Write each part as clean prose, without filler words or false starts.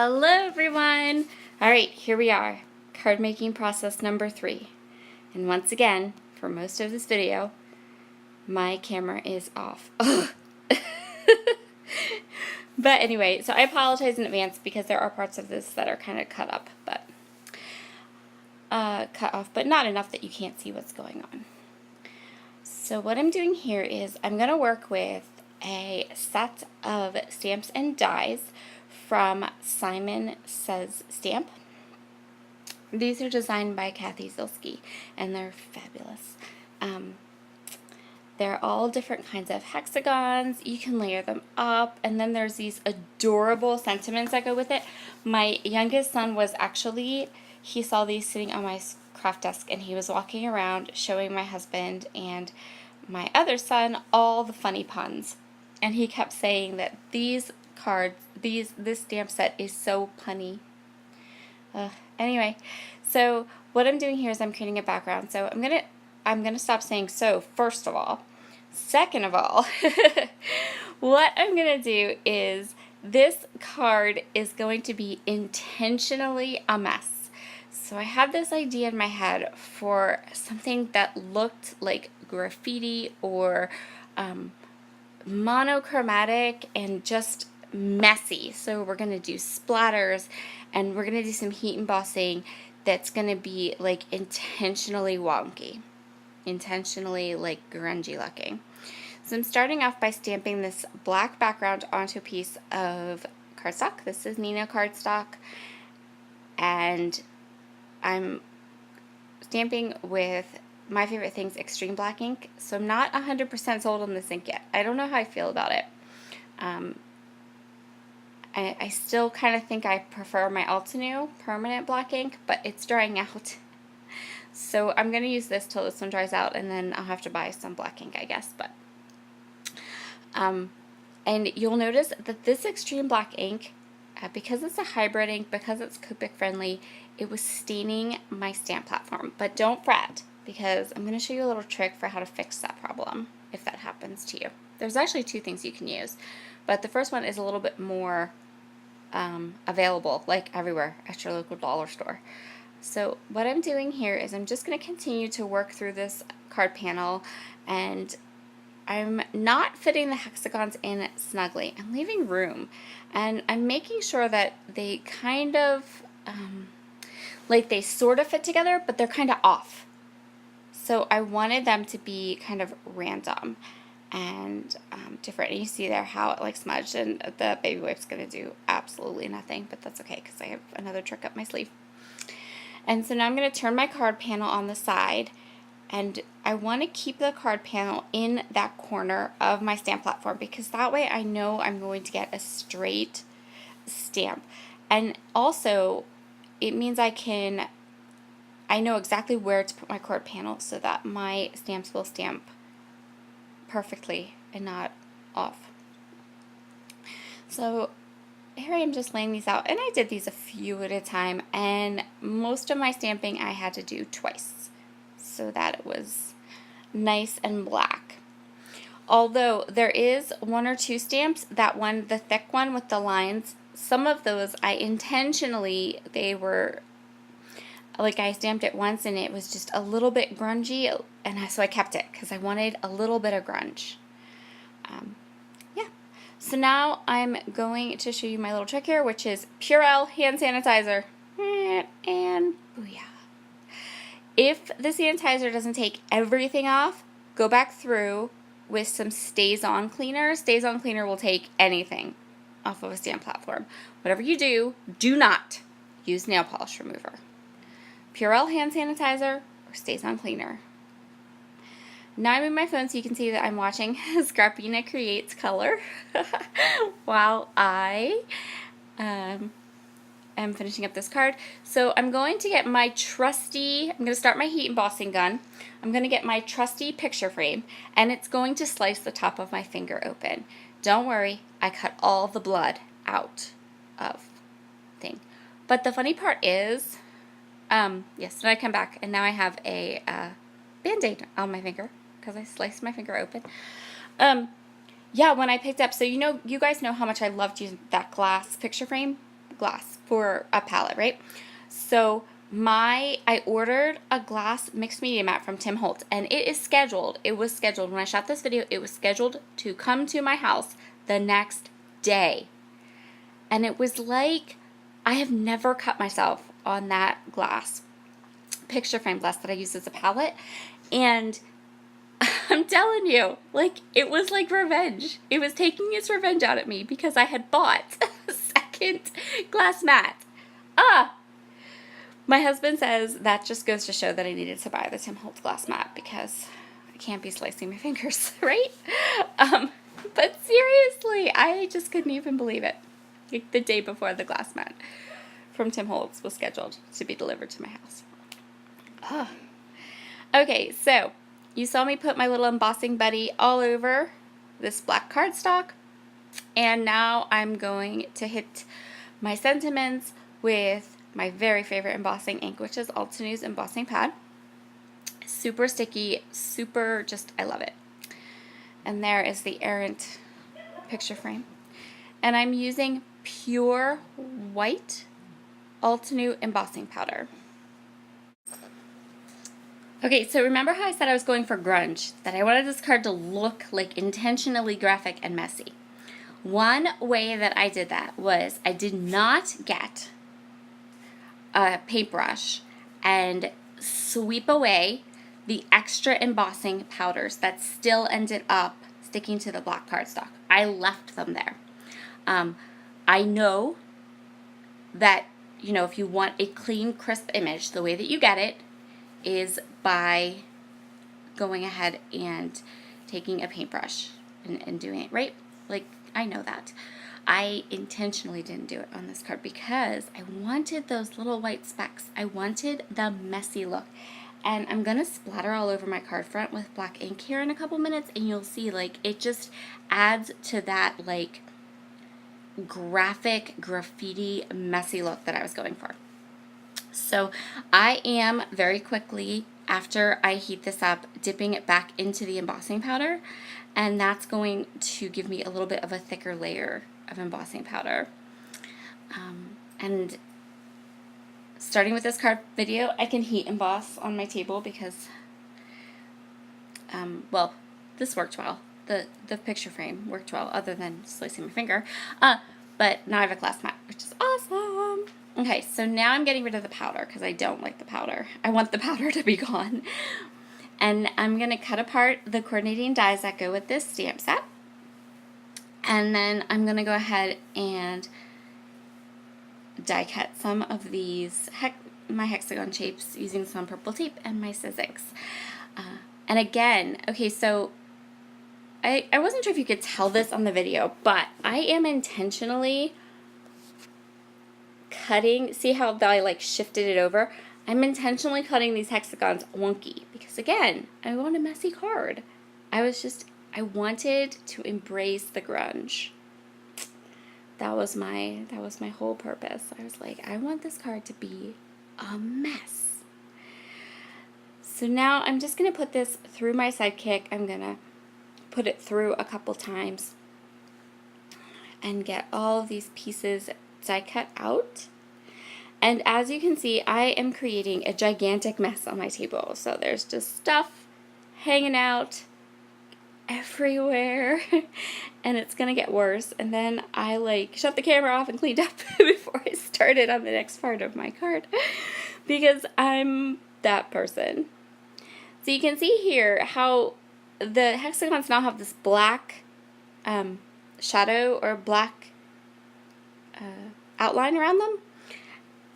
Hello everyone! Alright, here we are. Card making process number 3. And once again, for most of this video, my camera is off. But anyway, so I apologize in advance because there are parts of this that are kind of cut off, but not enough that you can't see what's going on. So what I'm doing here is I'm going to work with a set of stamps and dies from Simon Says Stamp. These are designed by Kathy Zilski, and they're fabulous. They're all different kinds of hexagons. You can layer them up, and then there's these adorable sentiments that go with it. My youngest son was actually, he saw these sitting on my craft desk, and he was walking around showing my husband and my other son all the funny puns. And he kept saying that these cards, this stamp set is so punny. Anyway, so what I'm doing here is I'm creating a background. So I'm gonna stop saying so first of all. Second of all, what I'm gonna do is this card is going to be intentionally a mess. So I had this idea in my head for something that looked like graffiti or monochromatic and just messy. So we're going to do splatters and we're going to do some heat embossing that's going to be like intentionally wonky, intentionally like grungy looking. So I'm starting off by stamping this black background onto a piece of cardstock. This is Nina cardstock, and I'm stamping with my favorite things, extreme black ink. So I'm not 100% sold on this ink yet. I don't know how I feel about it. I still kind of think I prefer my Altenew permanent black ink, but it's drying out. So I'm going to use this till this one dries out, and then I'll have to buy some black ink, I guess. But and you'll notice that this extreme black ink, because it's a hybrid ink, because it's Copic friendly, it was staining my stamp platform. But don't fret, because I'm going to show you a little trick for how to fix that problem if that happens to you. There's actually 2 things you can use, but the first one is a little bit more available, like everywhere at your local dollar store. So what I'm doing here is I'm just going to continue to work through this card panel, and I'm not fitting the hexagons in snugly. I'm leaving room, and I'm making sure that they kind of like they sort of fit together, but they're kind of off. So I wanted them to be kind of random and different. And you see there how it like smudged, and the baby wipe's going to do absolutely nothing, but that's okay because I have another trick up my sleeve. And so now I'm going to turn my card panel on the side, and I want to keep the card panel in that corner of my stamp platform because that way I know I'm going to get a straight stamp. And also it means I know exactly where to put my card panel so that my stamps will stamp perfectly and not off. So here I am just laying these out, and I did these a few at a time, and most of my stamping I had to do twice so that it was nice and black. Although there is 1 or 2 stamps, that one, the thick one with the lines, some of those I intentionally, they were like I stamped it once and it was just a little bit grungy, and so I kept it because I wanted a little bit of grunge. Yeah. So now I'm going to show you my little trick here, which is Purell hand sanitizer. And booyah. If the sanitizer doesn't take everything off, go back through with some Stays On Cleaner. Stays On Cleaner will take anything off of a stamp platform. Whatever you do, do not use nail polish remover. Purell hand sanitizer or Stays On Cleaner. Now I'm in my phone so you can see that I'm watching Scrappina Creates Color while I am finishing up this card. So I'm going to get my trusty, I'm going to start my heat embossing gun. I'm going to get my trusty picture frame, and it's going to slice the top of my finger open. Don't worry, I cut all the blood out of thing. But the funny part is, yes, then I come back and now I have a Band-Aid on my finger because I sliced my finger open. Yeah, when I picked up, so you guys know how much I loved using that glass picture frame glass for a palette, right? So I ordered a glass mixed media mat from Tim Holtz, and it was scheduled when I shot this video, it was scheduled to come to my house the next day. And it was like, I have never cut myself on that glass, picture frame glass that I use as a palette. And I'm telling you, like, it was like revenge. It was taking its revenge out at me because I had bought a second glass mat. My husband says that just goes to show that I needed to buy the Tim Holtz glass mat because I can't be slicing my fingers, right? But seriously, I just couldn't even believe it. Like the day before the glass mat from Tim Holtz was scheduled to be delivered to my house. Okay, so you saw me put my little embossing buddy all over this black cardstock, and now I'm going to hit my sentiments with my very favorite embossing ink, which is Altenews embossing pad. Super sticky, super just, I love it. And there is the errant picture frame. And I'm using pure white Altenews embossing powder. Okay, so remember how I said I was going for grunge? That I wanted this card to look like intentionally graphic and messy. One way that I did that was I did not get a paintbrush and sweep away the extra embossing powders that still ended up sticking to the black cardstock. I left them there. I know that, you know, if you want a clean, crisp image, the way that you get it is by going ahead and taking a paintbrush and doing it, right? Like, I know that. I intentionally didn't do it on this card because I wanted those little white specks. I wanted the messy look. And I'm going to splatter all over my card front with black ink here in a couple minutes, and you'll see, like, it just adds to that, like, graphic, graffiti, messy look that I was going for. So I am very quickly, after I heat this up, dipping it back into the embossing powder, and that's going to give me a little bit of a thicker layer of embossing powder. And starting with this card video, I can heat emboss on my table because, well, this worked well. The picture frame worked well, other than slicing my finger. But now I have a glass mat, which is awesome. Okay, so now I'm getting rid of the powder because I don't like the powder. I want the powder to be gone. And I'm going to cut apart the coordinating dies that go with this stamp set. And then I'm going to go ahead and die cut some of these, my hexagon shapes using some purple tape and my Sizzix. And again, okay, so I wasn't sure if you could tell this on the video, but I am intentionally cutting, see how I like shifted it over? I'm intentionally cutting these hexagons wonky because, again, I want a messy card. I wanted to embrace the grunge. That was my whole purpose. I was like, I want this card to be a mess. So now I'm just going to put this through my Sidekick. I'm going to put it through a couple times and get all of these pieces die cut out. And as you can see, I am creating a gigantic mess on my table. So there's just stuff hanging out everywhere and it's gonna get worse. And then I like shut the camera off and cleaned up before I started on the next part of my card because I'm that person. So you can see here how the hexagons now have this black shadow or black outline around them,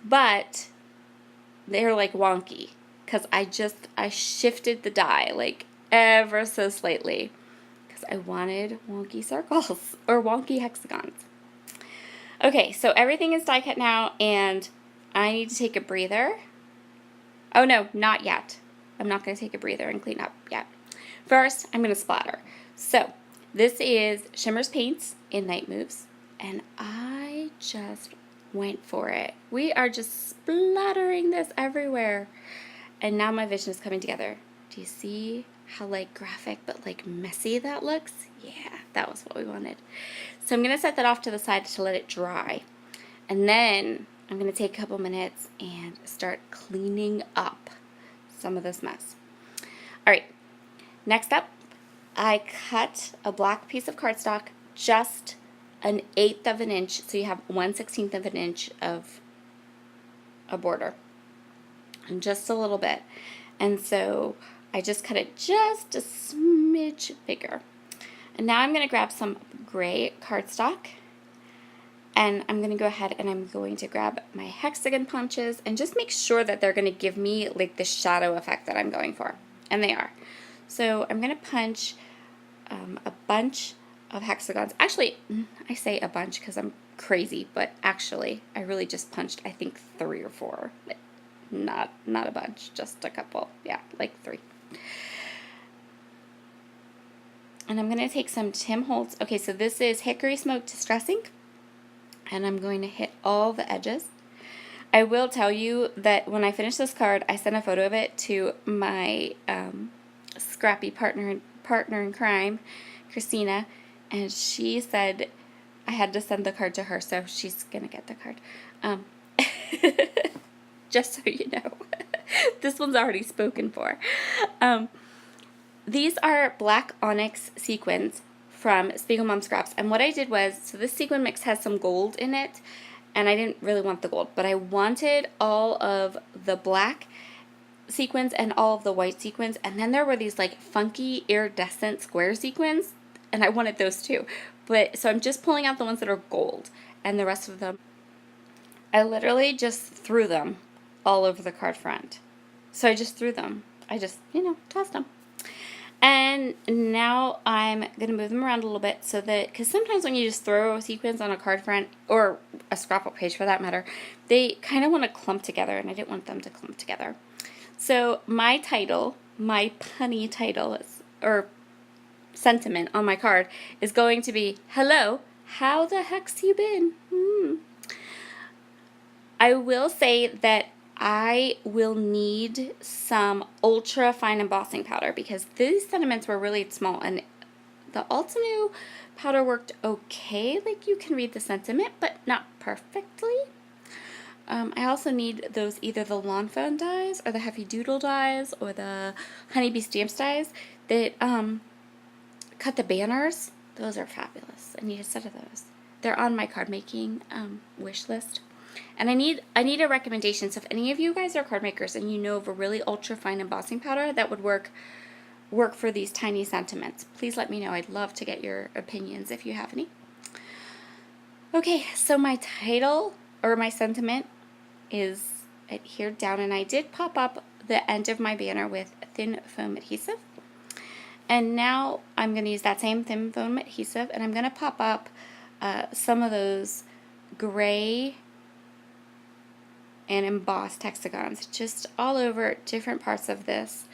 but they're like wonky because I shifted the die like ever so slightly because I wanted wonky circles or wonky hexagons. Okay, so everything is die cut now and I need to take a breather. Oh no, not yet. I'm not going to take a breather and clean up yet. First, I'm going to splatter. So this is Shimmer's Paints in Night Moves, and I just went for it. We are just splattering this everywhere. And now my vision is coming together. Do you see how like graphic but like messy that looks? Yeah, that was what we wanted. So I'm going to set that off to the side to let it dry. And then I'm going to take a couple minutes and start cleaning up some of this mess. All right, next up, I cut a black piece of cardstock, just 1/8 of an inch, so you have 1/16 of an inch of a border, and just a little bit. And so I just cut it just a smidge bigger. And now I'm going to grab some gray cardstock, and I'm going to go ahead and I'm going to grab my hexagon punches and just make sure that they're going to give me like the shadow effect that I'm going for. And they are. So I'm going to punch a bunch of hexagons. Actually, I say a bunch because I'm crazy, but actually I really just punched, I think, 3 or 4. Not a bunch, just a couple. Yeah, like 3. And I'm going to take some Tim Holtz. Okay, so this is Hickory Smoked Distress ink, and I'm going to hit all the edges. I will tell you that when I finish this card, I sent a photo of it to my scrappy partner in crime, Christina, and she said I had to send the card to her, so she's going to get the card. Just so you know. This one's already spoken for. These are black onyx sequins from Spiegel Mom Scraps. And what I did was, so this sequin mix has some gold in it, and I didn't really want the gold, but I wanted all of the black sequins and all of the white sequins, and then there were these like funky iridescent square sequins, and I wanted those too. But so I'm just pulling out the ones that are gold, and the rest of them, I literally just threw them all over the card front. So I just threw them. I just, tossed them. And now I'm going to move them around a little bit so that, because sometimes when you just throw sequins on a card front, or a scrapbook page for that matter, they kind of want to clump together, and I didn't want them to clump together. So my title, my punny title, or sentiment on my card is going to be, "Hello, how the heck's you been?" I will say that I will need some ultra fine embossing powder because these sentiments were really small, and the Altenew powder worked okay. Like, you can read the sentiment, but not perfectly. I also need those, either the Lawn Fawn dies or the Heavy Doodle dies or the Honeybee Stamps dies that cut the banners. Those are fabulous. I need a set of those. They're on my card making wish list. And I need a recommendation. So if any of you guys are card makers and you know of a really ultra fine embossing powder that would work for these tiny sentiments, please let me know. I'd love to get your opinions if you have any. Okay, so my title or my sentiment is adhered down, and I did pop up the end of my banner with thin foam adhesive. And now I'm going to use that same thin foam adhesive, and I'm going to pop up some of those gray and embossed hexagons just all over different parts of this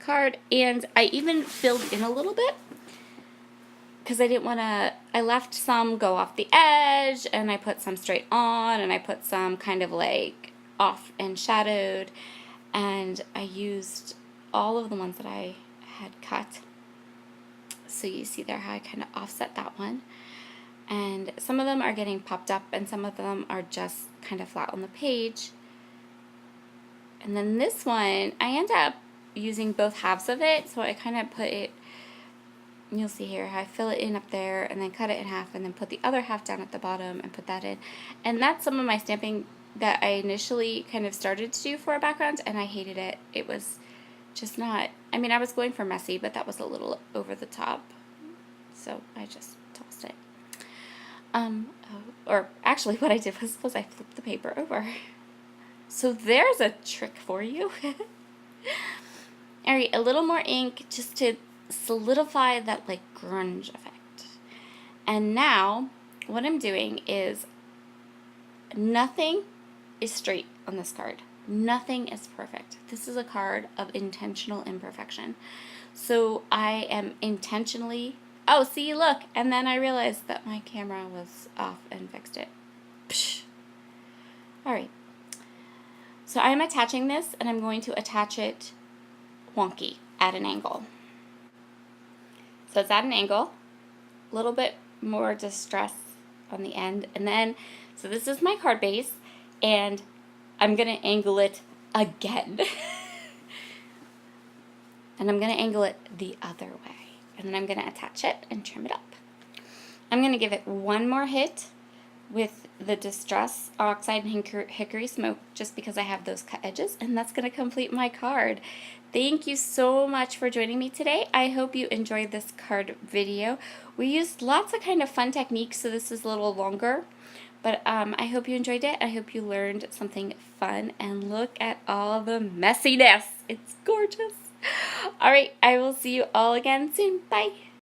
card. And I even filled in a little bit because I didn't want to, I left some go off the edge, and I put some straight on, and I put some kind of like off and shadowed, and I used all of the ones that I had cut. So you see there how I kind of offset that one. And some of them are getting popped up, and some of them are just kind of flat on the page. And then this one, I end up using both halves of it, so I kind of put it, you'll see here how I fill it in up there and then cut it in half and then put the other half down at the bottom and put that in. And that's some of my stamping that I initially kind of started to do for a background, and I hated it. It was just not, I mean, I was going for messy, but that was a little over the top. So I just tossed it. Or actually what I did was I flipped the paper over. So there's a trick for you. Alright, a little more ink just to solidify that like grunge effect. And now what I'm doing is nothing is straight on this card. Nothing is perfect. This is a card of intentional imperfection. So I am intentionally, oh, see, look, and then I realized that my camera was off and fixed it. Psh. All right. So I'm attaching this, and I'm going to attach it wonky at an angle. So it's at an angle, a little bit more distress on the end. And then, so this is my card base, and I'm going to angle it again. And I'm going to angle it the other way. And then I'm going to attach it and trim it up. I'm going to give it one more hit with the Distress Oxide and Hickory Smoke, just because I have those cut edges, and that's going to complete my card. Thank you so much for joining me today. I hope you enjoyed this card video. We used lots of kind of fun techniques, so this is a little longer. But I hope you enjoyed it. I hope you learned something fun. And look at all the messiness. It's gorgeous. All right, I will see you all again soon. Bye.